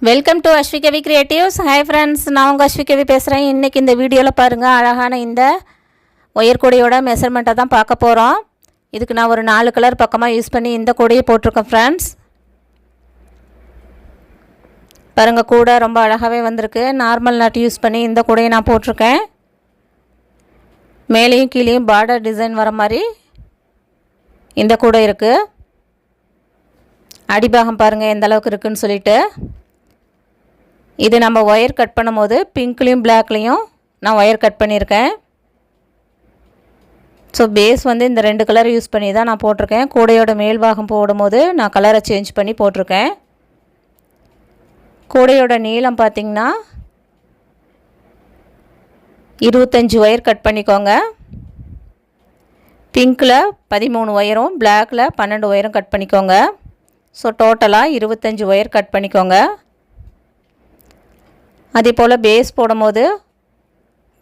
Welcome to Aswikavi creatives. Hi friends, நான் உங்கள் அஸ்விகவி பேசுகிறேன். இன்றைக்கி இந்த வீடியோவில் பாருங்கள், அழகான இந்த ஒயர் கூடையோட மெஷர்மெண்ட்டை தான் பார்க்க போகிறோம். இதுக்கு நான் ஒரு 4 கலர் பக்கமாக யூஸ் பண்ணி இந்த கூடையை போட்டிருக்கேன் ஃப்ரெண்ட்ஸ். பாருங்கள், கூடை ரொம்ப அழகாகவே வந்திருக்கு. நார்மல் நாட் யூஸ் பண்ணி இந்த கூடையை நான் போட்டிருக்கேன். மேலேயும் கீழேயும் பார்டர் டிசைன் வர மாதிரி இந்த கூடை இருக்குது. அடிபாகம் பாருங்கள் எந்த அளவுக்கு இருக்குதுன்னு சொல்லிட்டு. இது நம்ம ஒயர் கட் பண்ணும்போது பிங்க்லேயும் பிளாக்லேயும் நான் ஒயர் கட் பண்ணியிருக்கேன். ஸோ பேஸ் வந்து இந்த 2 கலர் யூஸ் பண்ணி தான் நான் போட்டிருக்கேன். கூடையோட மேல் பாகம் போடும்போது நான் கலரை சேஞ்ச் பண்ணி போட்டிருக்கேன். கூடையோட நீளம் பார்த்திங்கன்னா 25 ஒயர் கட் பண்ணிக்கோங்க. பிங்க்கில் 13 ஒயரும் பிளாக்கில் 12 ஒயரும் கட் பண்ணிக்கோங்க. ஸோ டோட்டலாக 25 ஒயர் கட் பண்ணிக்கோங்க. அதே போல் பேஸ் போடும்போது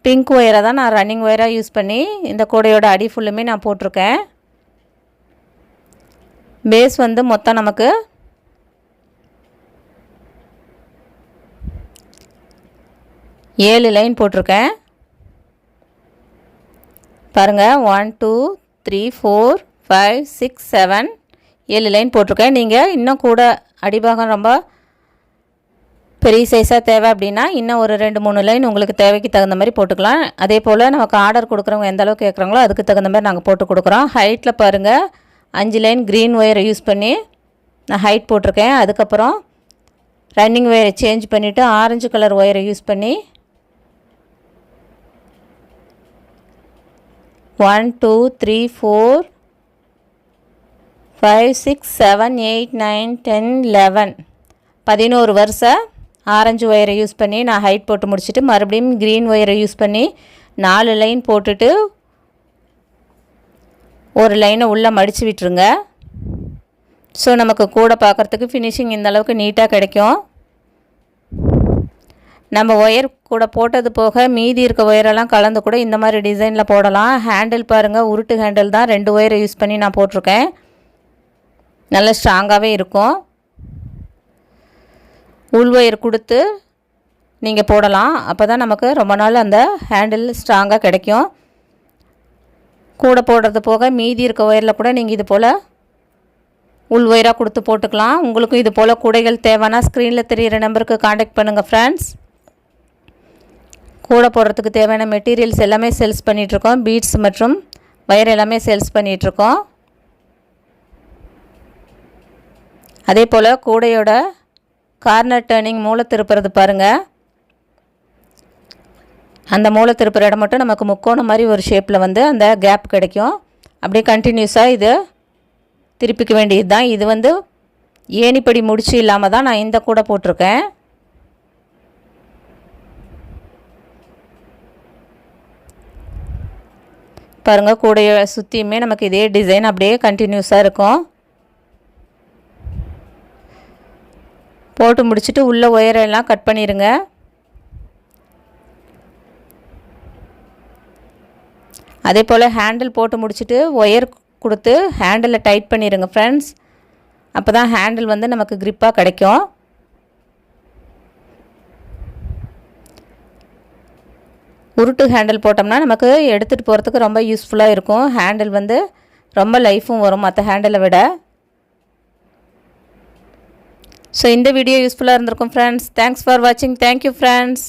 பிங்க் ஒயரை தான் நான் ரன்னிங் ஒயராக யூஸ் பண்ணி இந்த கூடையோட அடி ஃபுல்லுமே நான் போட்டிருக்கேன். பேஸ் வந்து மொத்தம் நமக்கு 7 லைன் போட்டிருக்கேன். பாருங்கள், 1 2 3 4 5 6 7 7 லைன் போட்டிருக்கேன். நீங்கள் இன்னும் கூட அடிபாகம் ரொம்ப பெரிய சைஸாக தேவை அப்படின்னா இன்னும் ஒரு 2-3 லைன் உங்களுக்கு தேவைக்கு தகுந்த மாதிரி போட்டுக்கலாம். அதே போல் நமக்கு ஆர்டர் கொடுக்குறவங்க எந்த அளவுக்கு கேட்குறாங்களோ அதுக்கு தகுந்த மாதிரி நாங்கள் போட்டு கொடுக்குறோம். ஹைட்டில் பாருங்கள், 5 லைன் க்ரீன் ஒயரை யூஸ் பண்ணி நான் ஹைட் போட்டிருக்கேன். அதுக்கப்புறம் ரன்னிங் ஒயரை சேஞ்ச் பண்ணிவிட்டு ஆரஞ்சு கலர் ஒயரை யூஸ் பண்ணி 1 2 3 4 5 6 7 8 9 10 11 11 வருஷம் ஆரஞ்சு ஒயரை யூஸ் பண்ணி நான் ஹைட் போட்டு முடிச்சுட்டு மறுபடியும் க்ரீன் ஒயரை யூஸ் பண்ணி 4 லைன் போட்டுட்டு ஒரு லைனை உள்ளே மடித்து விட்டுருங்க. ஸோ நமக்கு கூட பார்க்குறதுக்கு ஃபினிஷிங் இந்த அளவுக்கு நீட்டாக கிடைக்கும். நம்ம ஒயர் கூட போட்டது போக மீதி இருக்க ஒயரெல்லாம் கலந்து கூட இந்த மாதிரி டிசைனில் போடலாம். ஹேண்டில் பாருங்கள், உருட்டு ஹேண்டில் தான் 2 ஒயரை யூஸ் பண்ணி நான் போட்டிருக்கேன். நல்ல ஸ்ட்ராங்காகவே இருக்கும். உள் ஒயர் கொடுத்து நீங்கள் போடலாம். அப்போ தான் நமக்கு ரொம்ப நாள் அந்த ஹேண்டில் ஸ்ட்ராங்காக கிடைக்கும். கூட போடுறது போக மீதி இருக்க ஒயரில் கூட நீங்கள் இது போல் உள் ஒயராக கொடுத்து போட்டுக்கலாம். உங்களுக்கும் இது போல் கூடைகள் தேவைன்னா ஸ்க்ரீனில் தெரிகிற நம்பருக்கு காண்டாக்ட் பண்ணுங்கள் ஃப்ரெண்ட்ஸ். கூட போடுறதுக்கு தேவையான மெட்டீரியல்ஸ் எல்லாமே சேல்ஸ் பண்ணிகிட்ருக்கோம். பீட்ஸ் மற்றும் ஒயர் எல்லாமே சேல்ஸ் பண்ணிகிட்ருக்கோம். அதே போல் கூடையோட கார்னர் டர்னிங் மூளை திருப்புறது பாருங்கள். அந்த மூளை திருப்புற இடம் மட்டும் நமக்கு முக்கோணம் மாதிரி ஒரு ஷேப்பில் வந்து அந்த கேப் கிடைக்கும். அப்படியே கண்டினியூஸாக இது திருப்பிக்க வேண்டியது தான். இது வந்து ஏணிப்படி முடிச்சு இல்லாமல் தான் நான் இந்த கூடை போட்டிருக்கேன். பாருங்கள், கூடையை சுற்றியுமே நமக்கு இதே டிசைன் அப்படியே கண்டினியூஸாக இருக்கும். போட்டு முடிச்சுட்டு உள்ள ஒயரெல்லாம் கட் பண்ணிடுங்க. அதே போல் ஹேண்டில் போட்டு முடிச்சுட்டு ஒயர் கொடுத்து ஹேண்டில் டைட் பண்ணிடுங்க ஃப்ரெண்ட்ஸ். அப்போ தான் ஹேண்டில் வந்து நமக்கு க்ரிப்பாக கிடைக்கும். உருட்டு ஹேண்டில் போட்டோம்னா நமக்கு எடுத்துகிட்டு போகிறதுக்கு ரொம்ப யூஸ்ஃபுல்லாக இருக்கும். ஹேண்டில் வந்து ரொம்ப லைஃப்பும் வரும் மற்ற ஹேண்டிலை விட. ஸோ இந்த வீடியோ யூஸ்ஃபுல்லாக இருந்திருக்கும் ஃப்ரெண்ட்ஸ். தேங்க்ஸ் ஃபார் வாட்சிங். Thank you friends.